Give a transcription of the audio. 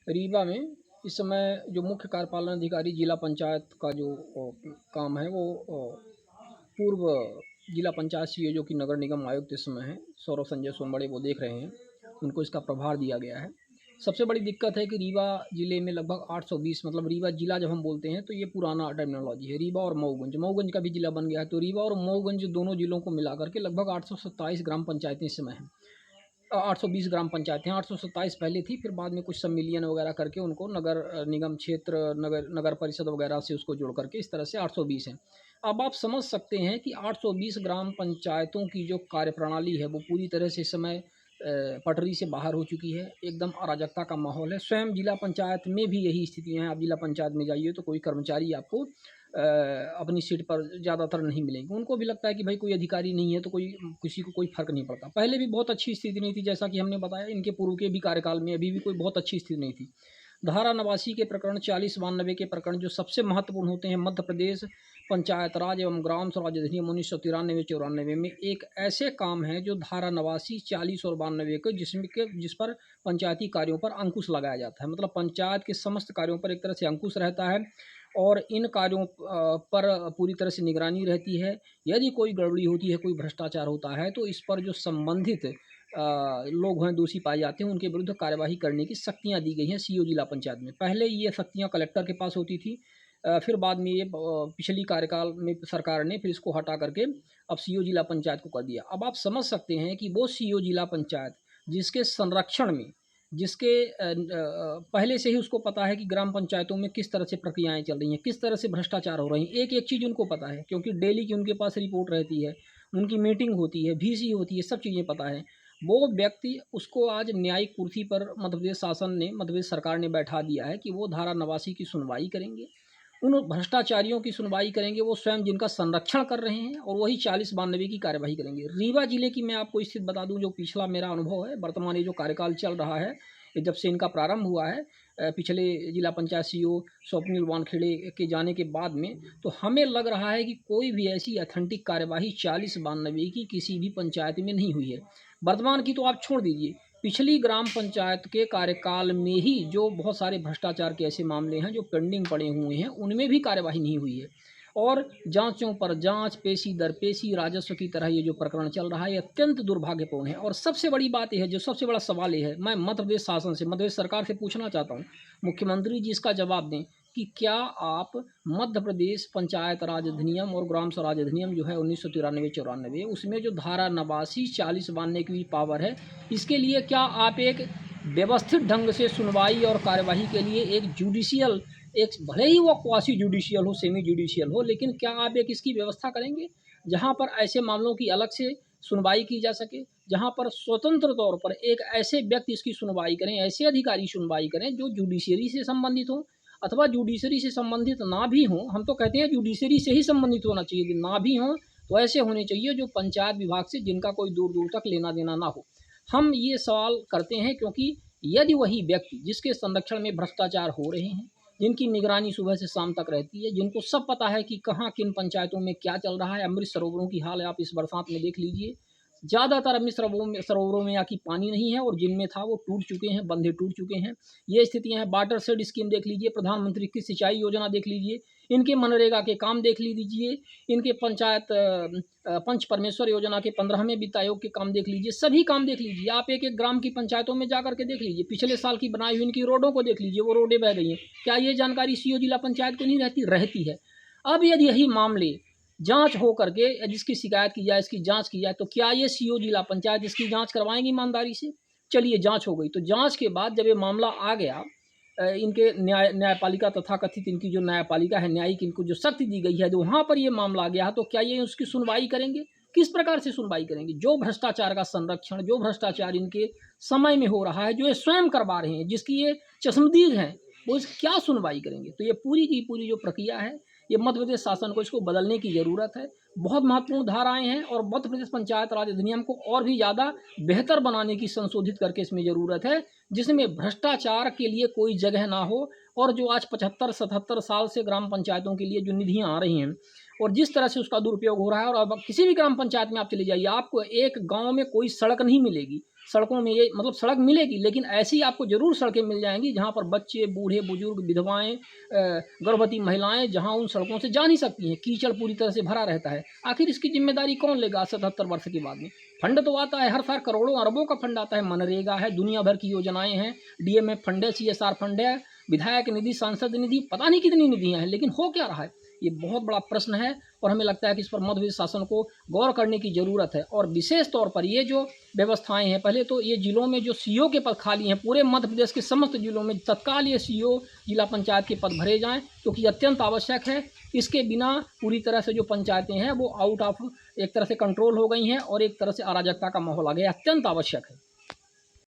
रीवा में इस समय जो मुख्य कार्यपालन अधिकारी जिला पंचायत का जो काम है वो पूर्व जिला पंचायत सीईओ जो कि नगर निगम आयुक्त इस समय हैं सौरभ संजय सोनबड़े वो देख रहे हैं, उनको इसका प्रभार दिया गया है। सबसे बड़ी दिक्कत है कि रीवा जिले में लगभग 820 मतलब रीवा जिला जब हम बोलते हैं तो ये पुराना टर्मिनोलॉजी है। रीवा और मऊगंज, मऊगंज का भी जिला बन गया है, तो रीवा और मऊगंज दोनों जिलों को मिलाकर के लगभग 827 ग्राम पंचायतें इस समय हैं। 820 ग्राम पंचायतें, 827 पहले थी, फिर बाद में कुछ सम्मिलियन वगैरह करके उनको नगर निगम क्षेत्र नगर परिषद वगैरह से उसको जोड़ करके इस तरह से 820 हैं। अब आप समझ सकते हैं कि 820 ग्राम पंचायतों की जो कार्यप्रणाली है वो पूरी तरह से इस समय पटरी से बाहर हो चुकी है। एकदम अराजकता का माहौल है। स्वयं जिला पंचायत में भी यही स्थितियाँ हैं। आप जिला पंचायत में जाइए तो कोई कर्मचारी आपको अपनी सीट पर ज़्यादातर नहीं मिलेंगे। उनको भी लगता है कि भाई कोई अधिकारी नहीं है तो कोई किसी को कोई फ़र्क नहीं पड़ता। पहले भी बहुत अच्छी स्थिति नहीं थी, जैसा कि हमने बताया इनके पूर्व के भी कार्यकाल में अभी भी कोई बहुत अच्छी स्थिति नहीं थी। धारा 89 के प्रकरण, 40-92 के प्रकरण जो सबसे महत्वपूर्ण होते हैं, मध्य प्रदेश पंचायत राज एवं ग्राम स्वराज अधिनियम 1993-94 में एक ऐसे काम हैं जो धारा 89, 40 और 92 के जिस पर पंचायती कार्यों पर अंकुश लगाया जाता है। मतलब पंचायत के समस्त कार्यों पर एक तरह से अंकुश रहता है और इन कार्यों पर पूरी तरह से निगरानी रहती है। यदि कोई गड़बड़ी होती है, कोई भ्रष्टाचार होता है तो इस पर जो संबंधित लोग हैं, दोषी पाए जाते हैं, उनके विरुद्ध कार्यवाही करने की शक्तियाँ दी गई हैं सीईओ जिला पंचायत में। पहले ये शक्तियाँ कलेक्टर के पास होती थी, फिर बाद में ये पिछली कार्यकाल में सरकार ने फिर इसको हटा करके अब सीईओ जिला पंचायत को कर दिया। अब आप समझ सकते हैं कि वो सीईओ जिला पंचायत जिसके संरक्षण में जिसके पहले से ही उसको पता है कि ग्राम पंचायतों में किस तरह से प्रक्रियाएं चल रही हैं, किस तरह से भ्रष्टाचार हो रही हैं, एक एक चीज़ उनको पता है क्योंकि डेली की उनके पास रिपोर्ट रहती है, उनकी मीटिंग होती है, वीसी होती है, सब चीज़ें पता है। वो व्यक्ति उसको आज न्यायिक कुर्सी पर मध्य प्रदेश शासन ने, मध्य प्रदेश सरकार ने बैठा दिया है कि वो धारा 89 की सुनवाई करेंगे, उन भ्रष्टाचारियों की सुनवाई करेंगे, वो स्वयं जिनका संरक्षण कर रहे हैं, और वही 40-92 की कार्यवाही करेंगे। रीवा जिले की मैं आपको स्थिति बता दूं, जो पिछला मेरा अनुभव है, वर्तमान ये जो कार्यकाल चल रहा है, जब से इनका प्रारंभ हुआ है पिछले जिला पंचायत सीईओ स्वप्निल वानखेड़े के जाने के बाद में, तो हमें लग रहा है कि कोई भी ऐसी अथेंटिक कार्यवाही 40-92 की किसी भी पंचायत में नहीं हुई है। वर्तमान की तो आप छोड़ दीजिए, पिछली ग्राम पंचायत के कार्यकाल में ही जो बहुत सारे भ्रष्टाचार के ऐसे मामले हैं जो पेंडिंग पड़े हुए हैं, उनमें भी कार्यवाही नहीं हुई है। और जांचों पर जांच, पेशी दर पेशी, राजस्व की तरह ये जो प्रकरण चल रहा है ये अत्यंत दुर्भाग्यपूर्ण है। और सबसे बड़ी बात यह है, जो सबसे बड़ा सवाल ये है, मैं मध्य प्रदेश शासन से, मध्य प्रदेश सरकार से पूछना चाहता हूँ, मुख्यमंत्री जी इसका जवाब दें कि क्या आप मध्य प्रदेश पंचायत राज अधिनियम और ग्राम स्वराज अधिनियम जो है 1993-94, उसमें जो धारा 89, 40 बांधने की पावर है, इसके लिए क्या आप एक व्यवस्थित ढंग से सुनवाई और कार्यवाही के लिए एक जुडिशियल, एक भले ही वो क्वासी जुडिशियल हो, सेमी जुडिशियल हो, लेकिन क्या आप एक इसकी व्यवस्था करेंगे जहाँ पर ऐसे मामलों की अलग से सुनवाई की जा सके, जहाँ पर स्वतंत्र तौर पर एक ऐसे व्यक्ति इसकी सुनवाई करें, ऐसे अधिकारी सुनवाई करें जो जुडिशरी से संबंधित हों, अथवा जुडिशरी से संबंधित ना भी हों। हम तो कहते हैं जुडिशरी से ही संबंधित होना चाहिए, ना भी हों तो ऐसे होने चाहिए जो पंचायत विभाग से जिनका कोई दूर दूर तक लेना देना ना हो। हम ये सवाल करते हैं क्योंकि यदि वही व्यक्ति जिसके संरक्षण में भ्रष्टाचार हो रहे हैं, जिनकी निगरानी सुबह से शाम तक रहती है, जिनको सब पता है कि कहाँ किन पंचायतों में क्या चल रहा है, अमृत सरोवरों की हाल आप इस बरसात में देख लीजिए, ज़्यादातर अमृत सरोवरों में या कि पानी नहीं है, और जिनमें था वो टूट चुके हैं, बंधे टूट चुके हैं। ये स्थितियां हैं। वाटर शेड स्कीम देख लीजिए, प्रधानमंत्री की सिंचाई योजना देख लीजिए, इनके मनरेगा के काम देख लीजिए, इनके पंचायत पंच परमेश्वर योजना के 15वें वित्त आयोग के काम देख लीजिए, सभी काम देख लीजिए। आप एक एक ग्राम की पंचायतों में जाकर के देख लीजिए, पिछले साल की बनाई हुई इनकी रोडों को देख लीजिए, वो रोडें बह गई हैं। क्या ये जानकारी सीईओ जिला पंचायत को नहीं रहती है। अब यदि यही मामले जांच हो करके जिसकी शिकायत की जाए, इसकी जांच की जाए, तो क्या ये सीईओ जिला पंचायत इसकी जांच करवाएंगी ईमानदारी से? चलिए जांच हो गई, तो जांच के बाद जब ये मामला आ गया, इनके न्यायपालिका तथाकथित इनकी जो न्यायपालिका है, न्यायिक इनको जो शक्ति दी गई है, जो वहाँ पर ये मामला आ गया, तो क्या ये उसकी सुनवाई करेंगे? किस प्रकार से सुनवाई करेंगे? जो भ्रष्टाचार का संरक्षण, जो भ्रष्टाचार इनके समय में हो रहा है, जो ये स्वयं करवा रहे हैं, जिसकी ये चश्मदीद हैं, वो इस क्या सुनवाई करेंगे? तो ये पूरी की पूरी जो प्रक्रिया है, ये मध्य प्रदेश शासन को इसको बदलने की ज़रूरत है। बहुत महत्वपूर्ण धाराएं हैं और मध्य प्रदेश पंचायत राज अधिनियम को और भी ज़्यादा बेहतर बनाने की, संशोधित करके इसमें ज़रूरत है, जिसमें भ्रष्टाचार के लिए कोई जगह ना हो। और जो आज 75-77 साल से ग्राम पंचायतों के लिए जो निधियाँ आ रही हैं, और जिस तरह से उसका दुरुपयोग हो रहा है। और अब किसी भी ग्राम पंचायत में आप चले जाइए, आपको एक गांव में कोई सड़क नहीं मिलेगी। सड़कों में ये मतलब सड़क मिलेगी, लेकिन ऐसी आपको ज़रूर सड़कें मिल जाएंगी जहां पर बच्चे, बूढ़े, बुजुर्ग, विधवाएं, गर्भवती महिलाएं जहां उन सड़कों से जा नहीं सकती हैं। कीचड़ पूरी तरह से भरा रहता है। आखिर इसकी जिम्मेदारी कौन लेगा 77 वर्ष के बाद में? फंड तो आता है हर साल, करोड़ों अरबों का फंड आता है। मनरेगा है, दुनिया भर की योजनाएं हैं, डीएमएफ फंड है, सीएसआर फंड है, विधायक निधि, सांसद निधि, पता नहीं कितनी निधियां हैं, लेकिन हो क्या रहा है? ये बहुत बड़ा प्रश्न है और हमें लगता है कि इस पर मध्य प्रदेश शासन को गौर करने की ज़रूरत है। और विशेष तौर पर ये जो व्यवस्थाएं हैं, पहले तो ये जिलों में जो सीओ के पद खाली हैं, पूरे मध्य प्रदेश के समस्त जिलों में तत्काल ये सीओ, जिला पंचायत के पद भरे जाएं, क्योंकि अत्यंत आवश्यक है। इसके बिना पूरी तरह से जो पंचायतें हैं वो आउट ऑफ एक तरह से कंट्रोल हो गई हैं और एक तरह से अराजकता का माहौल आ गया। अत्यंत आवश्यक है।